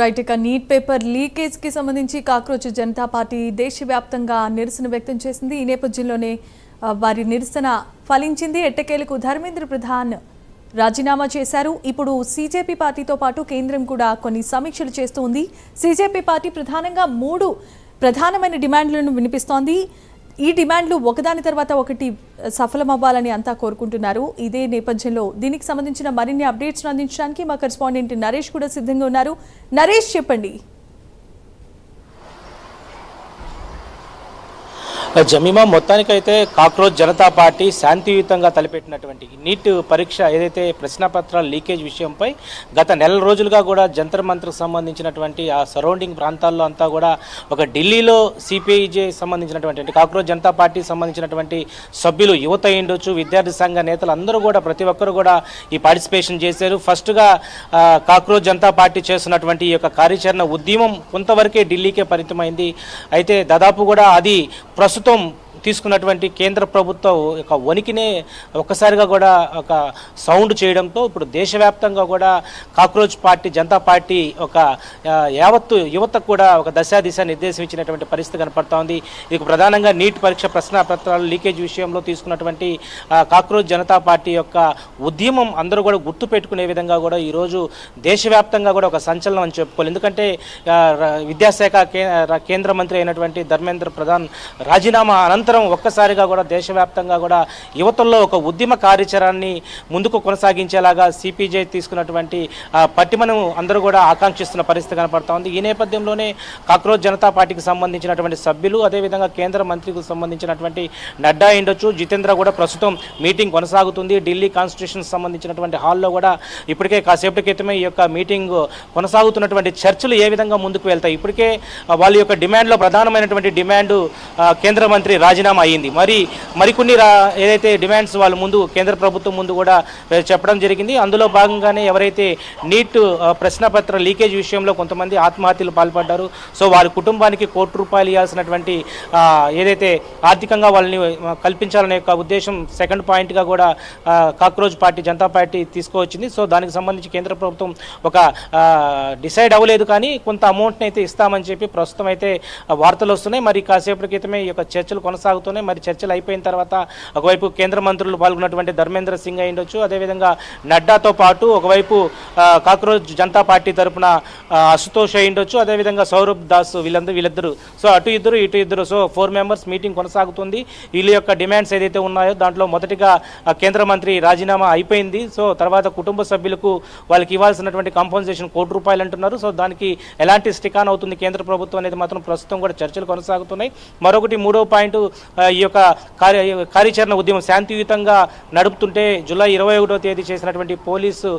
Right ఇక neat paper leakage కి సంబంధించి కాక్రోచ్ జనతా పార్టీ దేశవ్యాప్తంగా నిరసన వ్యక్తం చేసింది. ఈ నేపథ్యంలోనే వారి నిరసన ఫలించింది. ఎట్టకేలకు ధర్మేంద్ర ప్రధాన్ రాజీనామా చేశారు. ఇప్పుడు సీజేపీ పార్టీతో పాటు కేంద్రం కూడా కొన్ని సమీక్షలు చేస్తూ ఉంది. సీజేపీ పార్టీ ప్రధానంగా 3 ప్రధానమైన డిమాండ్లను వినిపిస్తోంది. ఈ డిమాండ్లు ఒకదాని తర్వాత ఒకటి సఫలమవ్వాలని అంతా కోరుకుంటున్నారు. ఇదే నేపథ్యంలో దీనికి సంబంధించిన మరిన్ని అప్డేట్స్ అందించడానికి మా కరెస్పాండెంట్ నరేష్ కూడా సిద్ధంగా ఉన్నారు. నరేష్, చెప్పండి. జమీమా, మొత్తానికైతే కాక్రోచ్ జనతా పార్టీ శాంతియుతంగా తలపెట్టినటువంటి నీట్ పరీక్ష ఏదైతే ప్రశ్నపత్రాల లీకేజ్ విషయంపై గత నెల రోజులుగా కూడా జంతర్ మంత్రకు సంబంధించినటువంటి ఆ సరౌండింగ్ ప్రాంతాల్లో అంతా కూడా ఒక ఢిల్లీలో సిపిఐజే సంబంధించినటువంటి కాక్రోచ్ జనతా పార్టీకి సంబంధించినటువంటి సభ్యులు, యువత అయ్యుండొచ్చు, విద్యార్థి సంఘ నేతలు అందరూ కూడా ప్రతి ఒక్కరు కూడా ఈ పార్టిసిపేషన్ చేశారు. ఫస్ట్గా కాక్రోచ్ జనతా పార్టీ చేస్తున్నటువంటి ఈ యొక్క కార్యాచరణ ఉద్యమం కొంతవరకే ఢిల్లీకే పరిమితమైంది. అయితే దాదాపు కూడా అది ప్రస్తుతం తీసుకున్నటువంటి కేంద్ర ప్రభుత్వం ఒక వణికినే ఒక్కసారిగా కూడా ఒక సౌండ్ చేయడంతో ఇప్పుడు దేశవ్యాప్తంగా కూడా కాక్రోచ్ పార్టీ జనతా పార్టీ ఒక యావత్తు యువతకు కూడా ఒక దిశ నిర్దేశం ఇచ్చినటువంటి పరిస్థితి కనపడతా ఉంది. ఇది ప్రధానంగా నీట్ పరీక్ష ప్రశ్నపత్రాల లీకేజ్ విషయంలో తీసుకున్నటువంటి కాక్రోచ్ జనతా పార్టీ యొక్క ఉద్యమం అందరూ కూడా గుర్తు పెట్టుకునే విధంగా కూడా ఈరోజు దేశవ్యాప్తంగా కూడా ఒక సంచలనం అని చెప్పుకోవాలి. ఎందుకంటే విద్యాశాఖ కేంద్ర మంత్రి అయినటువంటి ధర్మేంద్ర ప్రధాన్ రాజీనామా అనంతరం ఒక్కసారిగా కూడా దేశవ్యాప్తంగా కూడా యువతల్లో ఒక ఉద్యమ కార్యాచరణని ముందుకు కొనసాగించేలాగా సిపిజే తీసుకున్నటువంటి పట్టిమను అందరూ కూడా ఆకాంక్షిస్తున్న పరిస్థితి కనపడతా ఉంది. ఈ నేపథ్యంలోనే కాక్రోచ్ జనతా పార్టీకి సంబంధించినటువంటి సభ్యులు, అదేవిధంగా కేంద్ర మంత్రికి సంబంధించినటువంటి నడ్డా ఉండొచ్చు, జితేంద్ర కూడా ప్రస్తుతం మీటింగ్ కొనసాగుతుంది. ఢిల్లీ కాన్స్టిట్యూషన్ సంబంధించినటువంటి హాల్లో కూడా ఇప్పటికే కాసేపటి క్రితమే ఈ యొక్క మీటింగ్ కొనసాగుతున్నటువంటి చర్చలు ఏ విధంగా ముందుకు వెళ్తాయి. ఇప్పటికే వాళ్ళ యొక్క డిమాండ్లో ప్రధానమైనటువంటి డిమాండ్ కేంద్ర మంత్రి రాజీనామా అయ్యింది. మరికొన్ని ఏదైతే డిమాండ్స్ వాళ్ళు ముందు కేంద్ర ప్రభుత్వం ముందు కూడా చెప్పడం జరిగింది. అందులో భాగంగానే ఎవరైతే నీట్ ప్రశ్నపత్ర లీకేజ్ విషయంలో కొంతమంది ఆత్మహత్యలు పాల్పడ్డారు, సో వారి కుటుంబానికి ₹1,00,00,000 ఇవ్వాల్సినటువంటి ఏదైతే ఆర్థికంగా వాళ్ళని కల్పించాలనే యొక్క ఉద్దేశం సెకండ్ పాయింట్గా కూడా కాక్రోచ్ పార్టీ జనతా పార్టీ తీసుకువచ్చింది. సో దానికి సంబంధించి కేంద్ర ప్రభుత్వం ఒక డిసైడ్ అవ్వలేదు, కానీ కొంత అమౌంట్ని అయితే ఇస్తామని చెప్పి ప్రస్తుతం అయితే వార్తలు వస్తున్నాయి. మరి కాసేపటి క్రితమే ఈ యొక్క చర్చలు కొనసాగుతున్నాయి. మరి చర్చలు అయిపోయిన తర్వాత ఒకవైపు కేంద్ర మంత్రులు పాల్గొన్నటువంటి ధర్మేంద్ర సింగ్ అయ్యుండొచ్చు, అదేవిధంగా నడ్డాతో పాటు ఒకవైపు కాక్రోచ్ జనతా పార్టీ తరఫున అశుతోష్ అయ్యుండొచ్చు, అదేవిధంగా సౌరభ్ దాస్ వీళ్ళిద్దరు సో అటు ఇద్దరు సో 4 మెంబర్స్ మీటింగ్ కొనసాగుతుంది. వీళ్ళ యొక్క డిమాండ్స్ ఏదైతే ఉన్నాయో దాంట్లో మొదటిగా కేంద్ర మంత్రి రాజీనామా అయిపోయింది. సో తర్వాత కుటుంబ సభ్యులకు వాళ్ళకి ఇవ్వాల్సినటువంటి కంపెన్సేషన్ ₹1,00,00,000 అంటున్నారు. సో దానికి ఎలాంటి స్టిక్ ఆన్ అవుతుంది కేంద్ర ప్రభుత్వం అనేది మాత్రం ప్రస్తుతం కూడా చర్చలు కొనసాగుతున్నాయి. మరొకటి 3వ పాయింట్, ఈ యొక్క కార్యాచరణ ఉద్యమం శాంతియుతంగా నడుపుతుంటే జూలై 21వ తేదీ చేసినటువంటి పోలీసు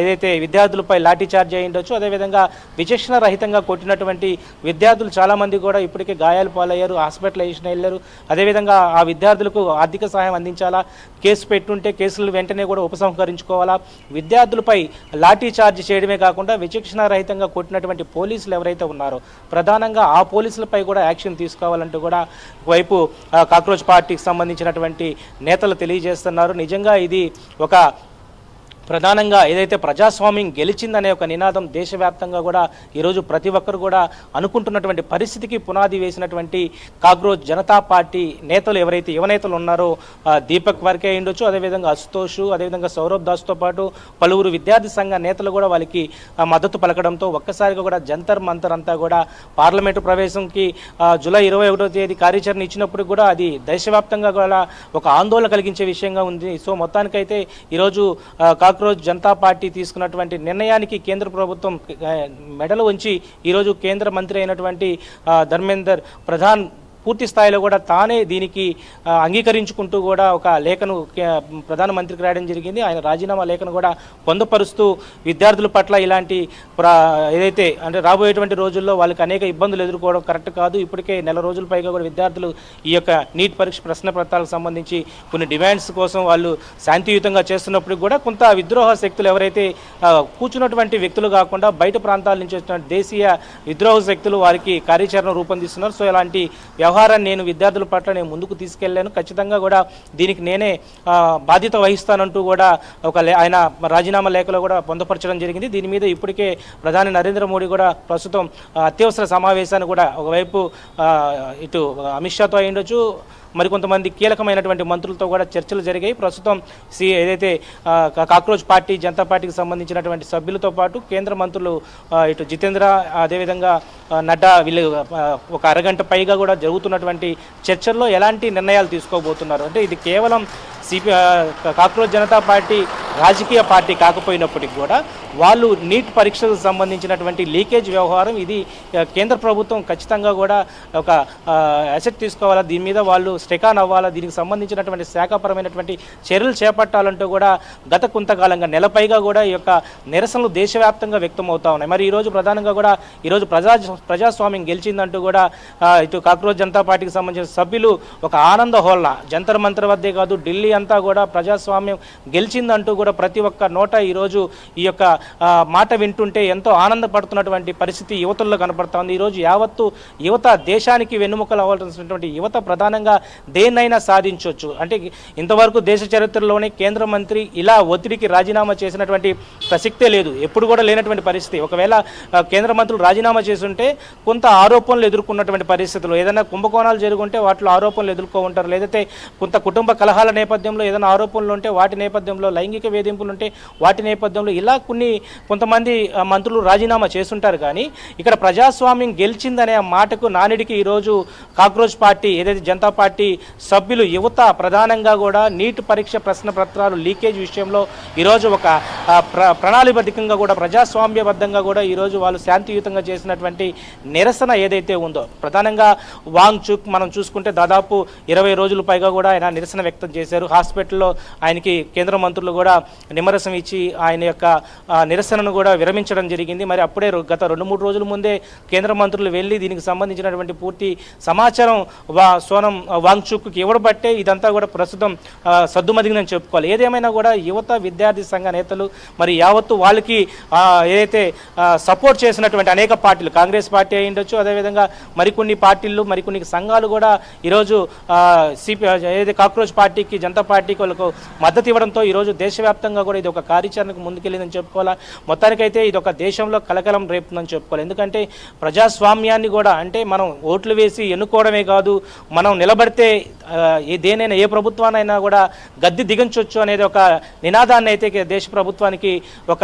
ఏదైతే విద్యార్థులపై లాఠీ చార్జ్ అయి ఉండొచ్చు, అదేవిధంగా విచక్షణ రహితంగా కొట్టినటువంటి విద్యార్థులు చాలామంది కూడా ఇప్పటికే గాయాలు పాలయ్యారు, హాస్పిటలైజేషన్ వెళ్ళారు. అదేవిధంగా ఆ విద్యార్థులకు ఆర్థిక సహాయం అందించాలా, కేసు పెట్టుంటే కేసులు వెంటనే కూడా ఉపసంహరించుకోవాలా, విద్యార్థులపై లాఠీ చార్జ్ చేయడమే కాకుండా విచక్షణ రహితంగా కొట్టినటువంటి పోలీసులు ఎవరైతే ఉన్నారో ప్రధానంగా ఆ పోలీసులపై కూడా యాక్షన్ తీసుకోవాలంటూ కూడా వైపు కాక్రోచ్ పార్టీకి సంబంధించినటువంటి నేతలు తెలియజేస్తున్నారు. నిజంగా ఇది ఒక ప్రధానంగా ఏదైతే ప్రజాస్వామ్యం గెలిచిందనే ఒక నినాదం దేశవ్యాప్తంగా కూడా ఈరోజు ప్రతి ఒక్కరు కూడా అనుకుంటున్నటువంటి పరిస్థితికి పునాది వేసినటువంటి కాక్రోచ్ జనతా పార్టీ నేతలు ఎవరైతే యువనేతలు ఉన్నారో దీపక్ వర్కే అయ్యుండొచ్చు, అదేవిధంగా అశుతోష్, అదేవిధంగా సౌరభ్ దాస్తో పాటు పలువురు విద్యార్థి సంఘ నేతలు కూడా వాళ్ళకి మద్దతు పలకడంతో ఒక్కసారిగా కూడా జంతర్ మంతర్ అంతా కూడా పార్లమెంటు ప్రవేశంకి జూలై 21వ తేదీ కార్యాచరణ ఇచ్చినప్పుడు కూడా అది దేశవ్యాప్తంగా కూడా ఒక ఆందోళన కలిగించే విషయంగా ఉంది. సో మొత్తానికైతే ఈరోజు కాక్రోచ్ జనతా పార్టీ తీసుకున్నటువంటి నిర్ణయానికి కేంద్ర ప్రభుత్వం మెడలు వంచి ఈరోజు కేంద్ర మంత్రి అయినటువంటి ధర్మేంద్ర ప్రధాన్ పూర్తి స్థాయిలో కూడా తానే దీనికి అంగీకరించుకుంటూ కూడా ఒక లేఖను ప్రధానమంత్రికి రాయడం జరిగింది. ఆయన రాజీనామా లేఖను కూడా పొందుపరుస్తూ విద్యార్థుల పట్ల ఇలాంటి ఏదైతే అంటే రాబోయేటువంటి రోజుల్లో వాళ్ళకి అనేక ఇబ్బందులు ఎదుర్కోవడం కరెక్ట్ కాదు. ఇప్పటికే నెల రోజుల పైగా కూడా విద్యార్థులు ఈ యొక్క నీట్ పరీక్ష ప్రశ్నపత్రాలకు సంబంధించి కొన్ని డిమాండ్స్ కోసం వాళ్ళు శాంతియుతంగా చేస్తున్నప్పుడు కూడా కొంత విద్రోహ శక్తులు ఎవరైతే కూర్చున్నటువంటి వ్యక్తులు కాకుండా బయట ప్రాంతాల నుంచి వచ్చిన దేశీయ విద్రోహ శక్తులు వారికి కార్యాచరణ రూపొందిస్తున్నారు. సో ఇలాంటి వ్యవహారాన్ని నేను విద్యార్థుల పట్ల నేను ముందుకు తీసుకెళ్లాను, ఖచ్చితంగా కూడా దీనికి నేనే బాధ్యత వహిస్తానంటూ కూడా ఆయన రాజీనామా లేఖలో కూడా పొందుపరచడం జరిగింది. దీని మీద ఇప్పటికే ప్రధాని నరేంద్ర మోడీ కూడా ప్రస్తుతం అత్యవసర సమావేశాన్ని కూడా ఒకవైపు ఇటు అమిత్ షాతో అయ్యుండొచ్చు, మరికొంతమంది కీలకమైనటువంటి మంత్రులతో కూడా చర్చలు జరిగాయి. ప్రస్తుతం ఏదైతే కాక్రోచ్ పార్టీ జనతా పార్టీకి సంబంధించినటువంటి సభ్యులతో పాటు కేంద్ర మంత్రులు ఇటు జితేంద్ర, అదేవిధంగా నడ్డా, వీళ్ళు ఒక అరగంట పైగా కూడా జరుగుతున్నటువంటి చర్చల్లో ఎలాంటి నిర్ణయాలు తీసుకోబోతున్నారు అంటే ఇది కేవలం కాక్రోచ్ జనతా పార్టీ రాజకీయ పార్టీ కాకపోయినప్పటికీ కూడా వాళ్ళు నీట్ పరీక్షలకు సంబంధించినటువంటి లీకేజ్ వ్యవహారం ఇది కేంద్ర ప్రభుత్వం ఖచ్చితంగా కూడా ఒక అసెట్ తీసుకోవాలా, దీని మీద వాళ్ళు స్టెకాన్ అవ్వాలా, దీనికి సంబంధించినటువంటి శాఖాపరమైనటువంటి చర్యలు చేపట్టాలంటూ కూడా గత కొంతకాలంగా నెలపైగా కూడా ఈ యొక్క నిరసనలు దేశవ్యాప్తంగా వ్యక్తం అవుతా ఉన్నాయి. మరి ఈరోజు ప్రధానంగా కూడా ఈరోజు ప్రజాస్వామ్యం గెలిచిందంటూ కూడా ఇటు కాక్రోచ్ జనతా పార్టీకి సంబంధించిన సభ్యులు ఒక ఆనంద హోల్నా జంతర్ మంతర్ వద్దే కాదు ఢిల్లీ అంతా కూడా ప్రజాస్వామ్యం గెలిచిందంటూ కూడా ప్రతి ఒక్క నోట ఈరోజు ఈ యొక్క మాట వింటుంటే ఎంతో ఆనందపడుతున్నటువంటి పరిస్థితి యువతల్లో కనపడతా ఉంది. ఈరోజు యావత్తు యువత దేశానికి వెన్నుముకలు అవ్వాల్సినటువంటి యువత ప్రధానంగా దేన్నైనా సాధించవచ్చు అంటే ఇంతవరకు దేశ చరిత్రలోనే కేంద్ర మంత్రి ఇలా ఒత్తిడికి రాజీనామా చేసినటువంటి ప్రసక్తే లేదు, ఎప్పుడు కూడా లేనటువంటి పరిస్థితి. ఒకవేళ కేంద్ర మంత్రులు రాజీనామా చేసుంటే కొంత ఆరోపణలు ఎదుర్కొన్నటువంటి పరిస్థితులు, ఏదైనా కుంభకోణాలు జరుగుంటే వాటిలో ఆరోపణలు ఎదుర్కో ఉంటారు, లేదంటే కొంత కుటుంబ కలహాల నేపథ్యంలో ఏదైనా ఆరోపణలు ఉంటే వాటి నేపథ్యంలో లైంగిక వేధింపులు ఉంటే వాటి నేపథ్యంలో ఇలా కొంతమంది మంత్రులు రాజీనామా చేస్తుంటారు. కానీ ఇక్కడ ప్రజాస్వామ్యం గెలిచిందనే మాటకు నానిడికి ఈరోజు కాక్రోచ్ పార్టీ ఏదైతే జనతా పార్టీ సభ్యులు యువత ప్రధానంగా కూడా నీట్ పరీక్ష ప్రశ్న పత్రాలు లీకేజ్ విషయంలో ఈరోజు ఒక ప్రణాళికబద్ధంగా కూడా ప్రజాస్వామ్యబద్ధంగా కూడా ఈరోజు వాళ్ళు శాంతియుతంగా చేసినటువంటి నిరసన ఏదైతే ఉందో ప్రధానంగా వాంగ్చుక్ మనం చూసుకుంటే దాదాపు 20 రోజుల పైగా కూడా ఆయన నిరసన వ్యక్తం చేశారు. హాస్పిటల్లో ఆయనకి కేంద్ర మంత్రులు కూడా నిమ్మరసం ఇచ్చి ఆయన యొక్క నిరసనను కూడా విరమించడం జరిగింది. మరి అప్పుడే గత 2-3 రోజుల ముందే కేంద్ర మంత్రులు వెళ్ళి దీనికి సంబంధించినటువంటి పూర్తి సమాచారం సోనం వాంగ్చుక్కి ఇవ్వబట్టే ఇదంతా కూడా ప్రస్తుతం సద్దుమదిగిందని చెప్పుకోవాలి. ఏదేమైనా కూడా యువత విద్యార్థి సంఘ నేతలు మరి యావత్తు వాళ్ళకి ఏదైతే సపోర్ట్ చేసినటువంటి అనేక పార్టీలు, కాంగ్రెస్ పార్టీ అయి ఉండొచ్చు, అదేవిధంగా మరికొన్ని పార్టీలు మరికొన్ని సంఘాలు కూడా ఈరోజు ఏదైతే కాక్రోచ్ పార్టీకి జనతా పార్టీకి వాళ్ళకు మద్దతు ఇవ్వడంతో ఈరోజు దేశవ్యాప్తంగా కూడా ఇది ఒక కార్యాచరణకు ముందుకెళ్ళిందని చెప్పుకోవాలా. మొత్తానికైతే ఇది ఒక దేశంలో కలకలం రేపుతుందని చెప్పుకోవాలి. ఎందుకంటే ప్రజాస్వామ్యాన్ని కూడా అంటే మనం ఓట్లు వేసి ఎన్నుకోవడమే కాదు, మనం నిలబడితే దేనైనా ఏ ప్రభుత్వానైనా కూడా గద్దె దిగంచవచ్చు అనేది ఒక నినాదాన్ని అయితే దేశ ప్రభుత్వానికి ఒక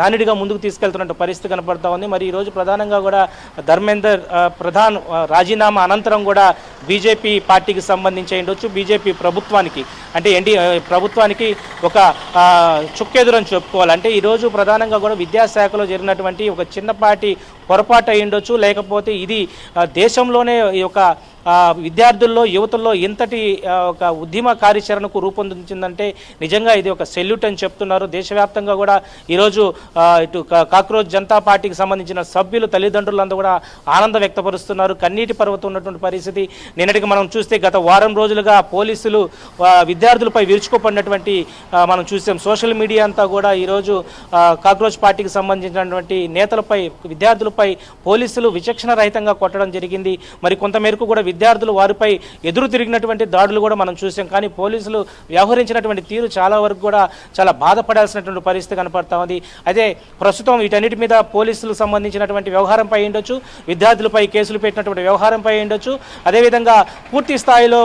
నానుడిగా ముందుకు తీసుకెళ్తున్నట్టు పరిస్థితి కనపడతా ఉంది. మరి ఈరోజు ప్రధానంగా కూడా ధర్మేందర్ ప్రధాన్ రాజీనామా అనంతరం కూడా బీజేపీ పార్టీకి సంబంధించి ఉండొచ్చు, బీజేపీ ప్రభుత్వానికి అంటే ప్రభుత్వానికి ఒక చుక్కెదురని చెప్పుకోవాలి. అంటే ఈరోజు ప్రధానంగా కూడా విద్యాశాఖలో జరిగినటువంటి ఒక చిన్నపాటి పొరపాటు అయి ఉండొచ్చు, లేకపోతే ఇది దేశంలోనే ఒక విద్యార్థుల్లో యువతల్లో ఇంతటి ఒక ఉద్యమ కార్యాచరణకు రూపొందించిందంటే నిజంగా ఇది ఒక సెల్యూట్ అని చెప్తున్నారు. దేశవ్యాప్తంగా కూడా ఈరోజు ఇటు కాక్రోచ్ జనతా పార్టీకి సంబంధించిన సభ్యులు తల్లిదండ్రులందరూ కూడా ఆనందం వ్యక్తపరుస్తున్నారు, కన్నీటి పర్వతం ఉన్నటువంటి పరిస్థితి. నిన్నటికి మనం చూస్తే గత వారం రోజులుగా పోలీసులు విద్యార్థులపై విరుచుకుపడినటువంటి మనం చూసాం. సోషల్ మీడియా అంతా కూడా ఈరోజు కాక్రోచ్ పార్టీకి సంబంధించినటువంటి నేతలపై విద్యార్థులపై పోలీసులు విచక్షణ రహితంగా కొట్టడం జరిగింది. మరి కొంతమేరకు కూడా విద్యార్థులు వారిపై ఎదురు తిరిగినటువంటి దాడులు కూడా మనం చూసాం. కానీ పోలీసులు వ్యవహరించినటువంటి తీరు చాలా వరకు కూడా చాలా బాధపడాల్సినటువంటి పరిస్థితి కనపడతా ఉంది. అదే ప్రస్తుతం వీటన్నిటి మీద పోలీసులకు సంబంధించినటువంటి వ్యవహారంపై ఉండొచ్చు, విద్యార్థులపై కేసులు పెట్టినటువంటి వ్యవహారంపై ఉండొచ్చు, అదేవిధంగా పూర్తి స్థాయిలో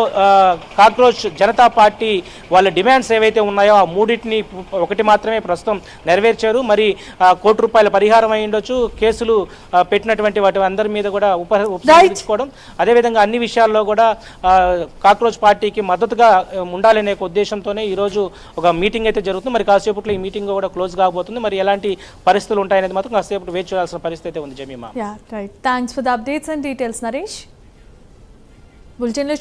కాక్రోచ్ జనతా పార్టీ వాళ్ళ డిమాండ్స్ ఏవైతే ఉన్నాయో ఆ మూడింటిని ఒకటి మాత్రమే ప్రస్తుతం నెరవేర్చారు. మరి ₹1 పరిహారం అయి ఉండొచ్చు, కేసులు పెట్టినటువంటి వాటి అందరి మీద కూడా ఉపయోగించుకోవడం, అదేవిధంగా అన్ని విషయాల్లో కూడా కాక్రోచ్ పార్టీకి మద్దతుగా ఉండాలనే ఉద్దేశంతోనే ఈరోజు ఒక మీటింగ్ అయితే జరుగుతుంది. మరి కాసేపట్లో ఈ మీటింగ్ కూడా క్లోజ్ కాబోతుంది. మరి ఎలాంటి పరిస్థితులు ఉంటాయనేది మాత్రం కాసేపు వేచి చూడాల్సిన పరిస్థితి అయితే ఉంది. Jemimah, thanks for the updates and details Naresh. బులెటిన్లో